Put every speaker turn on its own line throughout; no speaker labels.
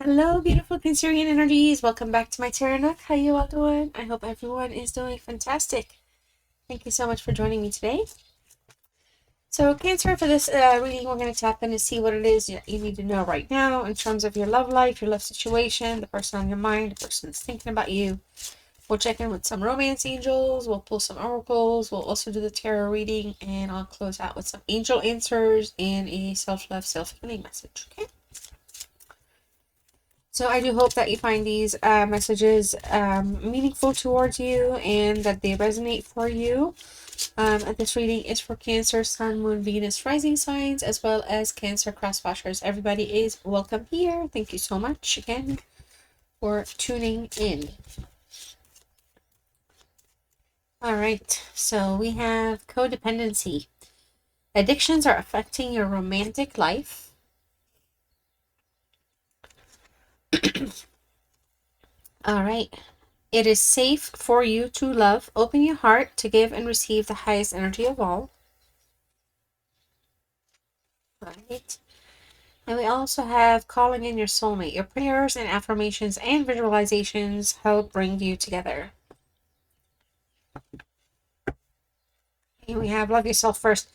Hello, beautiful Cancerian energies. Welcome back to my tarot nook. How you all doing? I hope everyone is doing fantastic. Thank you so much for joining me today. So, Cancer, for this reading, we're going to tap in and see what it is that you need to know right now in terms of your love life, your love situation, the person on your mind, the person that's thinking about you. We'll check in with some romance angels. We'll pull some oracles. We'll also do the tarot reading, and I'll close out with some angel answers and a self-love, self-healing message. Okay. So I do hope that you find these messages meaningful towards you and that they resonate for you. This reading is for Cancer, Sun, Moon, Venus, rising signs, as well as Cancer crosswatchers. Everybody is welcome here. Thank you so much again for tuning in. All right, so we have codependency. Addictions are affecting your romantic life. All right. It is safe for you to love. Open your heart to give and receive the highest energy of all. All right. And we also have calling in your soulmate. Your prayers and affirmations and visualizations help bring you together. And we have love yourself first.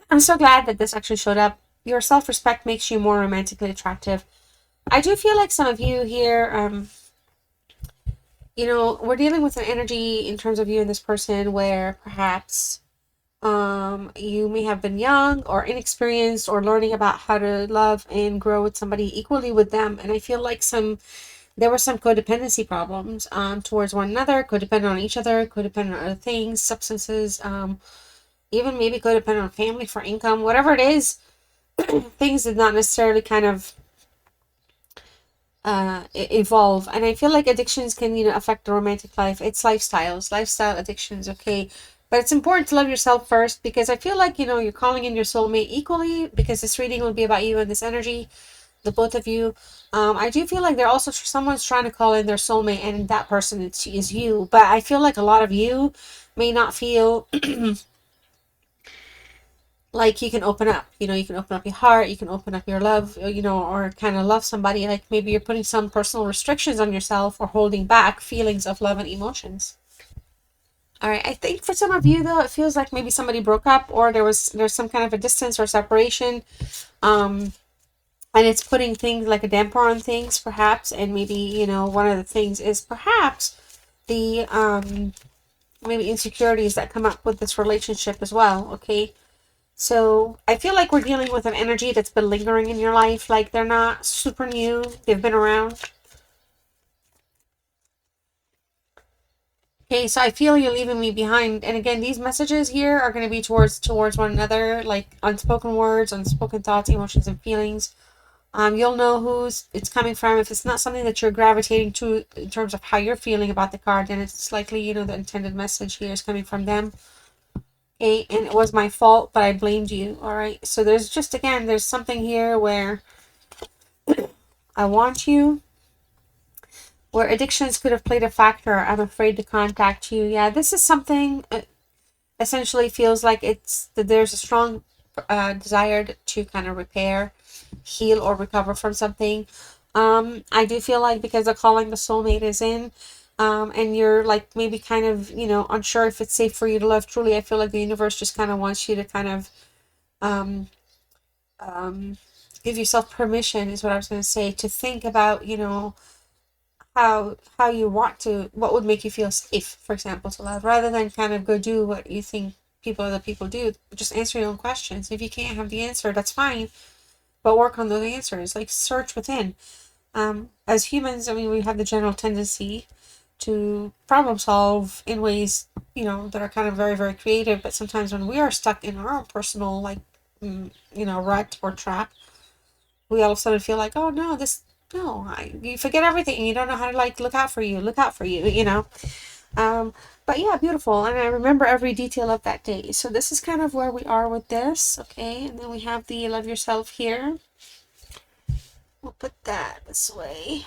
I'm so glad that this actually showed up. Your self-respect makes you more romantically attractive. I do feel like some of you here, we're dealing with an energy in terms of you and this person where perhaps you may have been young or inexperienced or learning about how to love and grow with somebody equally with them. And I feel like there were some codependency problems towards one another, codependent on each other, codependent on other things, substances, even maybe codependent on family for income, whatever it is. Things did not necessarily kind of evolve. And I feel like addictions can, affect the romantic life. It's lifestyle addictions, okay? But it's important to love yourself first, because I feel like, you're calling in your soulmate equally, because this reading will be about you and this energy, the both of you. I do feel like someone's trying to call in their soulmate, and that person is you. But I feel like a lot of you may not feel like you can open up, you can open up your heart, you can open up your love, or kind of love somebody. Like maybe you're putting some personal restrictions on yourself or holding back feelings of love and emotions. All right, I think for some of you though, it feels like maybe somebody broke up, or there's some kind of a distance or separation, and it's putting things like a damper on things perhaps. And maybe, one of the things is perhaps the maybe insecurities that come up with this relationship as well. Okay, so I feel like we're dealing with an energy that's been lingering in your life. Like they're not super new, they've been around. Okay, so I feel you're leaving me behind. And again, these messages here are going to be towards one another, like unspoken words, unspoken thoughts, emotions, and feelings. You'll know who's it's coming from. If it's not something that you're gravitating to in terms of how you're feeling about the card, then it's likely, the intended message here is coming from them. Okay, and it was my fault, but I blamed you. All right, so there's something here where I want you, where addictions could have played a factor. I'm afraid to contact you. Yeah, this is something essentially feels like there's a strong desire to kind of repair, heal, or recover from something. I do feel like because the calling the soulmate is in, and you're like maybe kind of, unsure if it's safe for you to love truly. I feel like the universe just kind of wants you to kind of give yourself permission, is what I was going to say, to think about, how you want to, what would make you feel safe, for example, to love, rather than kind of go do what you think other people do. Just answer your own questions. If you can't have the answer, that's fine, but work on those answers. Like search within. As humans, I mean, we have the general tendency to problem solve in ways, that are kind of very, very creative. But sometimes when we are stuck in our own personal, like, rut or trap, we all of a sudden feel like, oh no, you forget everything. You don't know how to like look out for you, but yeah, beautiful. And I remember every detail of that day. So this is kind of where we are with this. Okay. And then we have the love yourself here. We'll put that this way.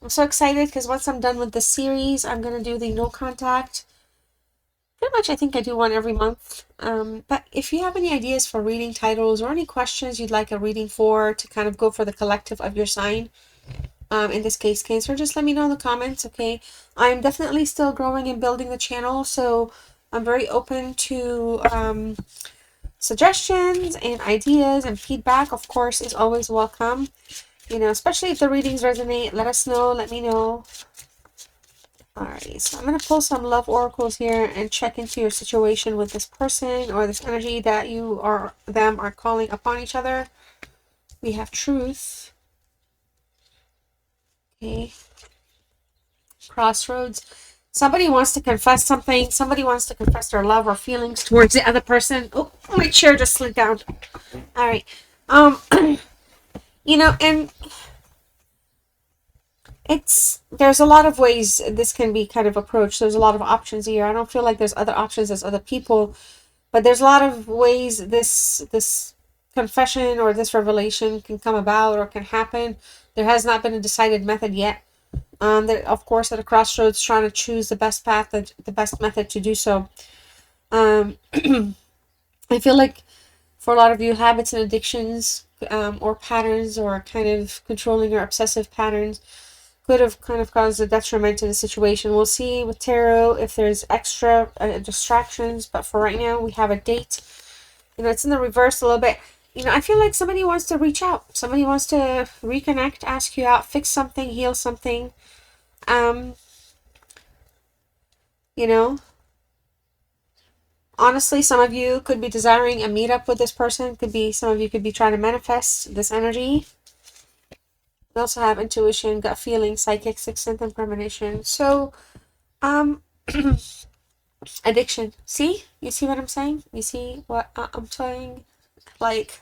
I'm so excited because once I'm done with the series, I'm going to do the no contact. Pretty much, I think I do one every month. But if you have any ideas for reading titles or any questions you'd like a reading for to kind of go for the collective of your sign, in this case Cancer, just let me know in the comments. Okay, I'm definitely still growing and building the channel, so I'm very open to suggestions and ideas, and feedback of course is always welcome, you know, especially if the readings resonate. Let us know, let me know. Alright, so I'm going to pull some love oracles here and check into your situation with this person or this energy that you or them are calling upon each other. We have truth. Okay. Crossroads. Somebody wants to confess something. Somebody wants to confess their love or feelings towards the other person. Oh, my chair just slid down. Alright. You know, and there's a lot of ways this can be kind of approached. There's a lot of options here. I don't feel like there's other options as other people, but there's a lot of ways this confession or this revelation can come about or can happen. There has not been a decided method yet. They're, of course, at a crossroads trying to choose the best path, the best method to do so. I feel like for a lot of you, habits and addictions, or patterns, or kind of controlling or obsessive patterns could have kind of caused a detriment to the situation. We'll see with tarot if there's extra distractions, but for right now we have a date. You know, it's in the reverse a little bit. You know, I feel like somebody wants to reach out. Somebody wants to reconnect, ask you out, fix something, heal something. You know, honestly, some of you could be desiring a meetup with this person. Could be, some of you could be trying to manifest this energy. We also have intuition, gut feeling, psychic, sixth sense, and premonition. So, addiction. See? You see what I'm saying? You see what I'm saying? Like,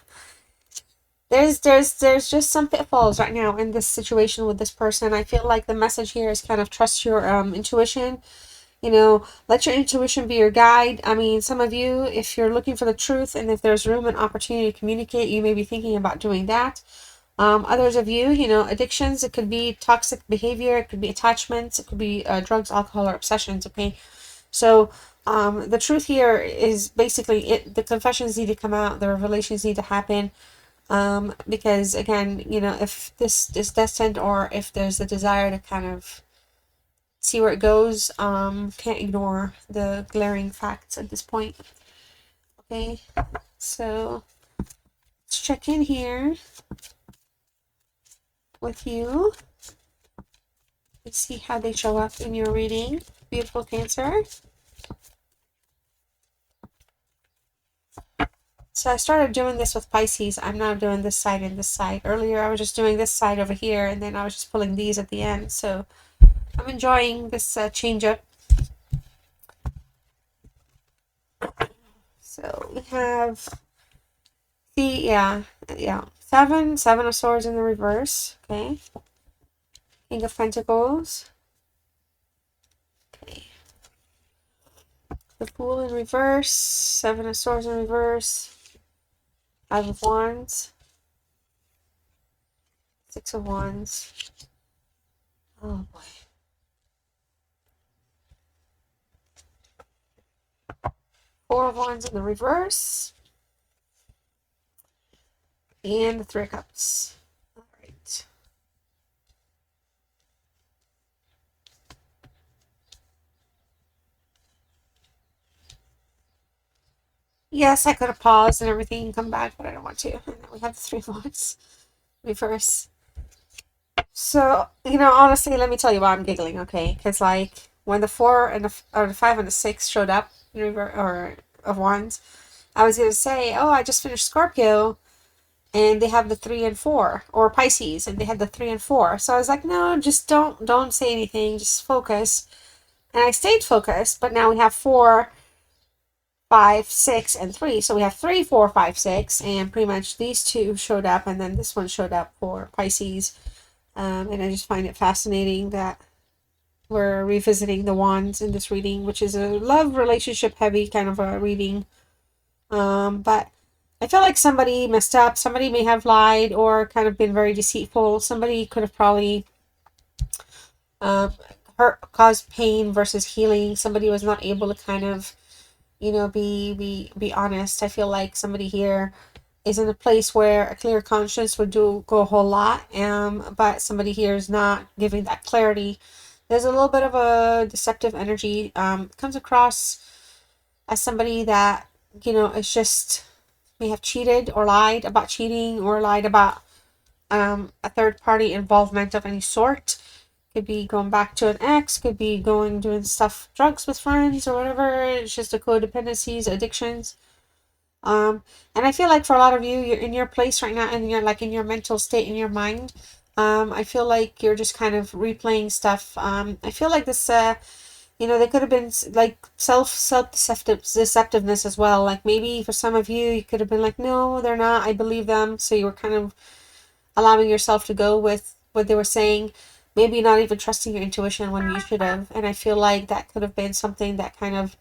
there's just some pitfalls right now in this situation with this person. I feel like the message here is kind of trust your intuition. You know, let your intuition be your guide. I mean, some of you, if you're looking for the truth and if there's room and opportunity to communicate, you may be thinking about doing that. Others of you, you know, addictions, it could be toxic behavior, it could be attachments, it could be drugs, alcohol, or obsessions, okay? So, the truth here is basically the confessions need to come out, the revelations need to happen, because, again, you know, if this is destined or if there's a desire to kind of see where it goes, can't ignore the glaring facts at this point, okay? So, let's check in here with you. Let's see how they show up in your reading. Beautiful Cancer. So I started doing this with Pisces. I'm now doing this side and this side. Earlier I was just doing this side over here, and then I was just pulling these at the end. So I'm enjoying this change up. So we have seven of swords in the reverse. Okay. King of Pentacles. Okay. The Fool in reverse. Seven of Swords in reverse. Five of Wands. Six of Wands. Oh boy. Four of Wands in the reverse. And the Three of Cups. Alright. Yes, I could have paused and everything and come back, but I don't want to. And then we have the Three of Wands reverse. So, you know, honestly, let me tell you why I'm giggling, okay? Because, like, when the 4 and the 5 and the 6 showed up in reverse, or of Wands, I was going to say, oh, I just finished Scorpio, and they have the 3 and 4, or Pisces, and they had the 3 and 4. So I was like, no, just don't say anything, just focus. And I stayed focused, but now we have 4, 5, 6, and 3. So we have 3, 4, 5, 6, and pretty much these two showed up, and then this one showed up for Pisces. And I just find it fascinating that we're revisiting the wands in this reading, which is a love relationship heavy kind of a reading. But I feel like somebody messed up. Somebody may have lied or kind of been very deceitful. Somebody could have probably caused pain versus healing. Somebody was not able to kind of be honest. I feel like somebody here is in a place where a clear conscience would go a whole lot, but somebody here is not giving that clarity. There's a little bit of a deceptive energy. Comes across as somebody that, is just may have cheated or lied about cheating or lied about a third party involvement of any sort. Could be going back to an ex, could be doing stuff, drugs with friends or whatever. It's just the codependencies, addictions. And I feel like for a lot of you, you're in your place right now, and you're like in your mental state, in your mind. I feel like you're just kind of replaying stuff. I feel like this, there could have been like deceptiveness as well. Like maybe for some of you, you could have been like, no, they're not. I believe them. So you were kind of allowing yourself to go with what they were saying. Maybe not even trusting your intuition when you should have. And I feel like that could have been something that kind of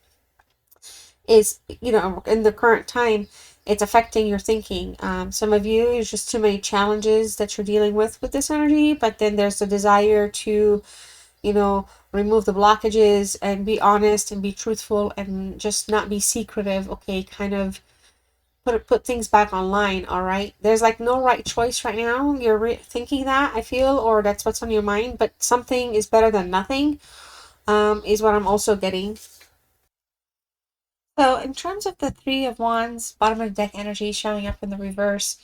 is, in the current time, it's affecting your thinking. Some of you, there's just too many challenges that you're dealing with this energy, but then there's the desire to, remove the blockages and be honest and be truthful and just not be secretive. Okay, kind of put things back online. All right, there's like no right choice right now. You're thinking that, I feel, or that's what's on your mind, but something is better than nothing, is what I'm also getting. So, in terms of the Three of Wands, bottom of the deck energy showing up in the reverse,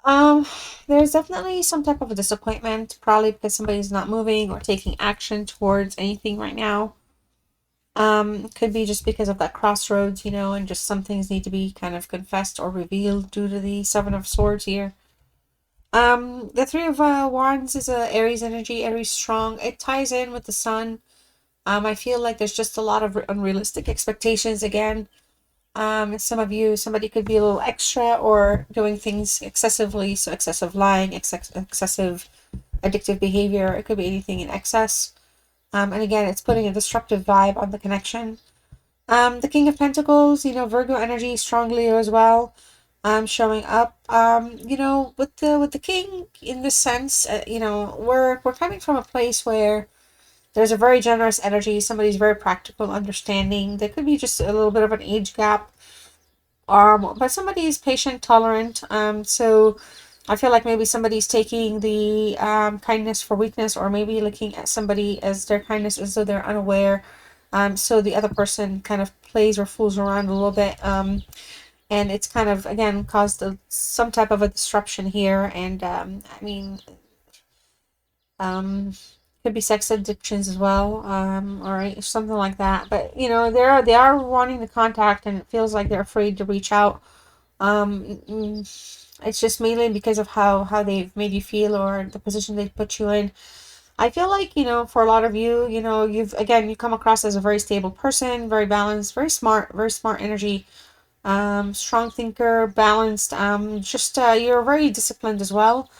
um, there's definitely some type of a disappointment, probably because somebody's not moving or taking action towards anything right now. Could be just because of that crossroads, and just some things need to be kind of confessed or revealed due to the Seven of Swords here. The Three of Wands is a Aries energy, Aries strong. It ties in with the Sun. I feel like there's just a lot of unrealistic expectations again. Some of you, somebody could be a little extra or doing things excessively, so excessive lying, excessive addictive behavior. It could be anything in excess. And again, it's putting a disruptive vibe on the connection. The King of Pentacles, Virgo energy, strong Leo as well. Showing up. With the King in this sense, we're coming from a place where there's a very generous energy. Somebody's very practical, understanding. There could be just a little bit of an age gap, but somebody's patient, tolerant. So I feel like maybe somebody's taking the kindness for weakness, or maybe looking at somebody as their kindness as though they're unaware. So the other person kind of plays or fools around a little bit. And it's kind of, again, caused some type of a disruption here. And um, could be sex addictions as well, or something like that. But they are wanting the contact, and it feels like they're afraid to reach out. It's just mainly because of how they've made you feel, or the position they put you in. I feel like, for a lot of you, you come across as a very stable person, very balanced, very smart energy, strong thinker, balanced, just you're very disciplined as well.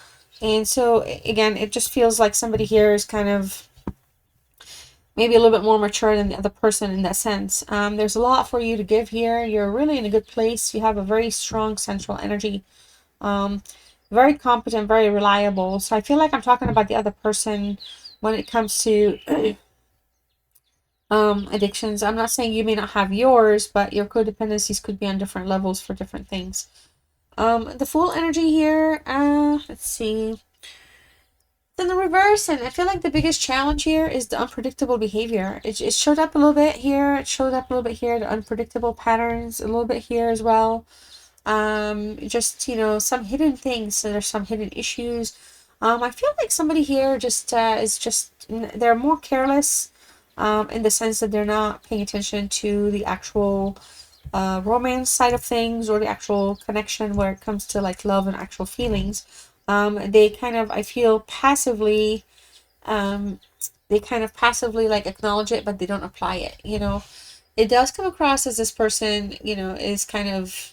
And so, again, it just feels like somebody here is kind of maybe a little bit more mature than the other person in that sense. There's a lot for you to give here. You're really in a good place. You have a very strong central energy. Um, Very competent, very reliable. So I feel like I'm talking about the other person when it comes to addictions. I'm not saying you may not have yours, but your codependencies could be on different levels for different things. The Fool energy here, let's see. Then the reverse, and I feel like the biggest challenge here is the unpredictable behavior. It showed up a little bit here. It showed up a little bit here. The unpredictable patterns a little bit here as well. Just some hidden things. So there's some hidden issues. I feel like somebody here just is just they're more careless, in the sense that they're not paying attention to the actual romance side of things, or the actual connection where it comes to like love and actual feelings. They kind of, I feel, passively, um, they kind of passively like acknowledge it, but they don't apply it. It does come across as this person, is kind of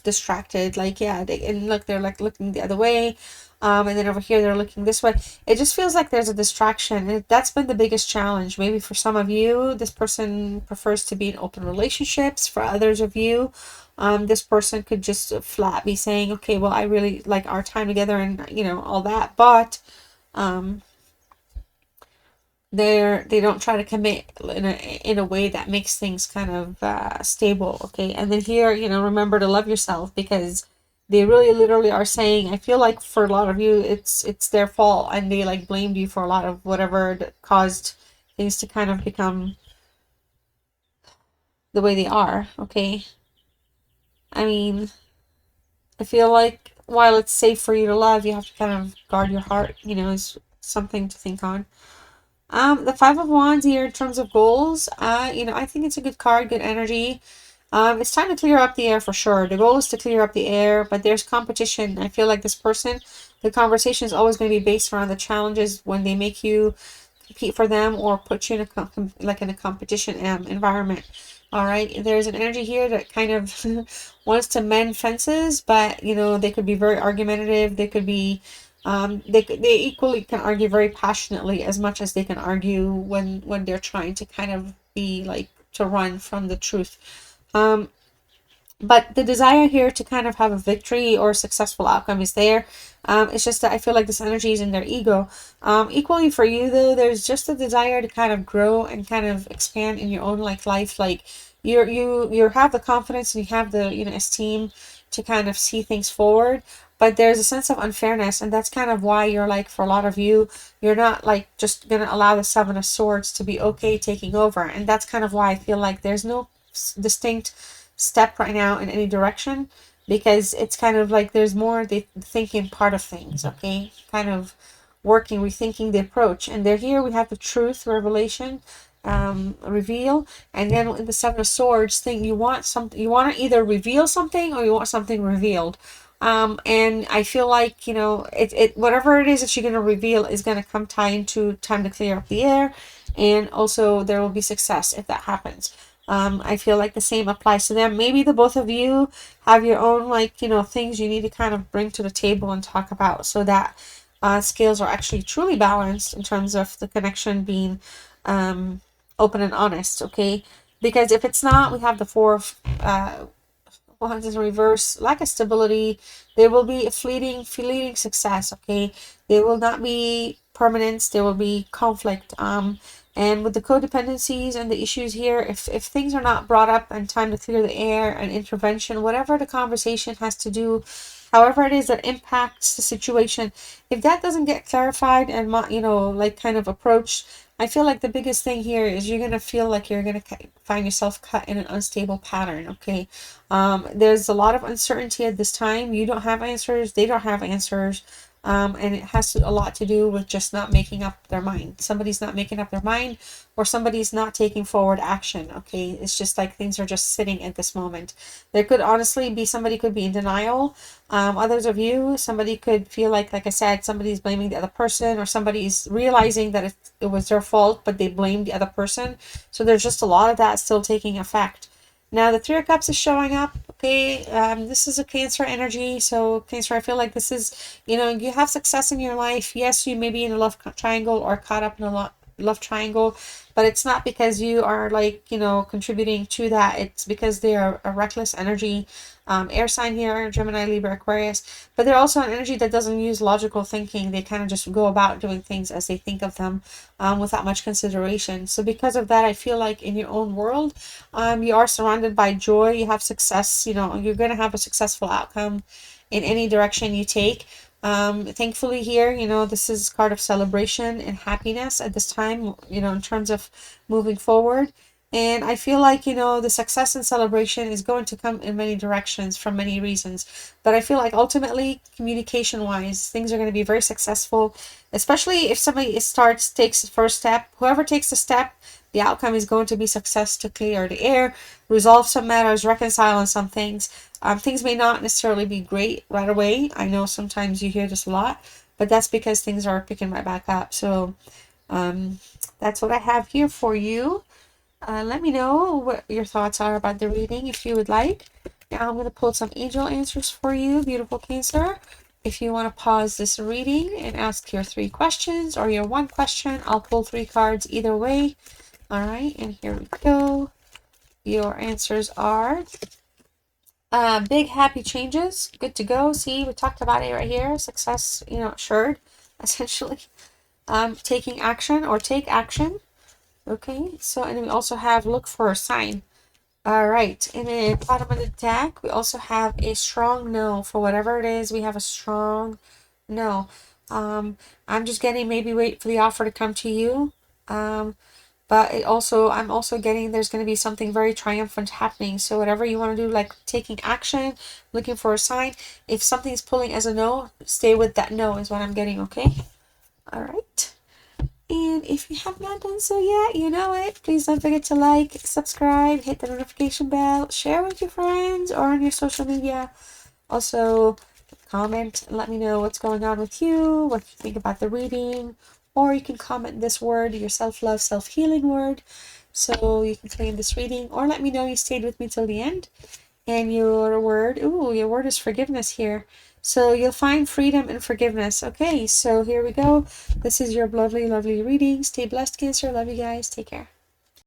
distracted. Like, yeah, and look, they're like looking the other way. And then over here, they're looking this way. It just feels like there's a distraction. And that's been the biggest challenge. Maybe for some of you, this person prefers to be in open relationships. For others of you, this person could just flat be saying, okay, well, I really like our time together and, all that. But, they don't try to commit in a way that makes things kind of stable. Okay, and then here, remember to love yourself, because they really literally are saying, I feel like for a lot of you it's their fault, and they like blamed you for a lot of whatever that caused things to kind of become the way they are. Okay, I mean, I feel like while it's safe for you to love, you have to kind of guard your heart, is something to think on. The Five of Wands here in terms of goals, I think it's a good card, good energy. It's time to clear up the air for sure. The goal is to clear up the air, but there's competition. I feel like this person, the conversation is always going to be based around the challenges when they make you compete for them or put you in in a competition environment. All right, there's an energy here that kind of wants to mend fences, but they could be very argumentative. They could be they equally can argue very passionately as much as they can argue when they're trying to kind of be like to run from the truth. But the desire here to kind of have a victory or a successful outcome is there. It's just that I feel like this energy is in their ego. Equally for you though, there's just a desire to kind of grow and kind of expand in your own life. Like you have the confidence and you have the esteem to kind of see things forward. But there's a sense of unfairness, and that's kind of why you're like, for a lot of you, you're not like just gonna allow the Seven of Swords to be okay taking over. And that's kind of why I feel like there's no distinct step right now in any direction, because it's kind of like there's more the thinking part of things. Okay, kind of working, rethinking the approach. And they're here, we have the truth, revelation, reveal, and then in the Seven of Swords thing, you want something, you want to either reveal something or you want something revealed. And I feel like it whatever it is that you're going to reveal is going to come time to clear up the air, and also there will be success if that happens. I feel like the same applies to them. Maybe the both of you have your own things you need to kind of bring to the table and talk about, so that scales are actually truly balanced in terms of the connection being open and honest. Okay, because if it's not, we have the Four of Wands in reverse, lack of stability. There will be a fleeting success. Okay, there will not be permanence. There will be conflict. And with the codependencies and the issues here, if things are not brought up and time to clear the air and intervention, whatever the conversation has to do, however it is that impacts the situation, if that doesn't get clarified and kind of approached, I feel like the biggest thing here is you're gonna feel like you're gonna find yourself cut in an unstable pattern. Okay, there's a lot of uncertainty at this time. You don't have answers. They don't have answers. And it has a lot to do with just not making up their mind. Somebody's not making up their mind, or somebody's not taking forward action. Okay, it's just like things are just sitting at this moment. There could honestly be somebody could be in denial. Others of you, somebody could feel like I said, somebody's blaming the other person, or somebody's realizing that it was their fault, but they blamed the other person. So there's just a lot of that still taking effect. Now the Three of Cups is showing up. Okay, this is a Cancer energy. So Cancer, I feel like this is, you have success in your life. Yes, you may be in a love triangle or caught up in a love triangle, but it's not because you are contributing to that. It's because they are a reckless energy. Air sign here, Gemini, Libra, Aquarius, but they're also an energy that doesn't use logical thinking. They kind of just go about doing things as they think of them, without much consideration. So because of that, I feel like in your own world, you are surrounded by joy. You have success. You're going to have a successful outcome in any direction you take. Thankfully here, this is a card of celebration and happiness at this time, in terms of moving forward. And I feel like, the success and celebration is going to come in many directions from many reasons. But I feel like ultimately, communication-wise, things are going to be very successful, especially if somebody takes the first step. Whoever takes the step, the outcome is going to be success to clear the air, resolve some matters, reconcile on some things. Things may not necessarily be great right away. I know sometimes you hear this a lot, but that's because things are picking right back up. So that's what I have here for you. Let me know what your thoughts are about the reading if you would like. Now I'm going to pull some angel answers for you, beautiful Cancer. If you want to pause this reading and ask your 3 questions or your 1 question, I'll pull 3 cards either way. All right, and here we go. Your answers are big happy changes, good to go. See, we talked about it right here. Success, assured, essentially. taking action or take action. Okay, so and then we also have look for a sign. All right, and then bottom of the deck, we also have a strong no for whatever it is. We have a strong no. I'm just getting maybe wait for the offer to come to you. But I'm also getting there's going to be something very triumphant happening. So whatever you want to do, like taking action, looking for a sign. If something's pulling as a no, stay with that no is what I'm getting. Okay. All right. And if you have not done so yet, you know it. Please don't forget to like, subscribe, hit the notification bell, share with your friends or on your social media. Also, comment and let me know what's going on with you, what you think about the reading, or you can comment this word, your self-love, self-healing word, so you can claim this reading, or let me know you stayed with me till the end. And your word is forgiveness here. So you'll find freedom and forgiveness. Okay, so here we go. This is your lovely, lovely reading. Stay blessed, Cancer. Love you guys. Take care.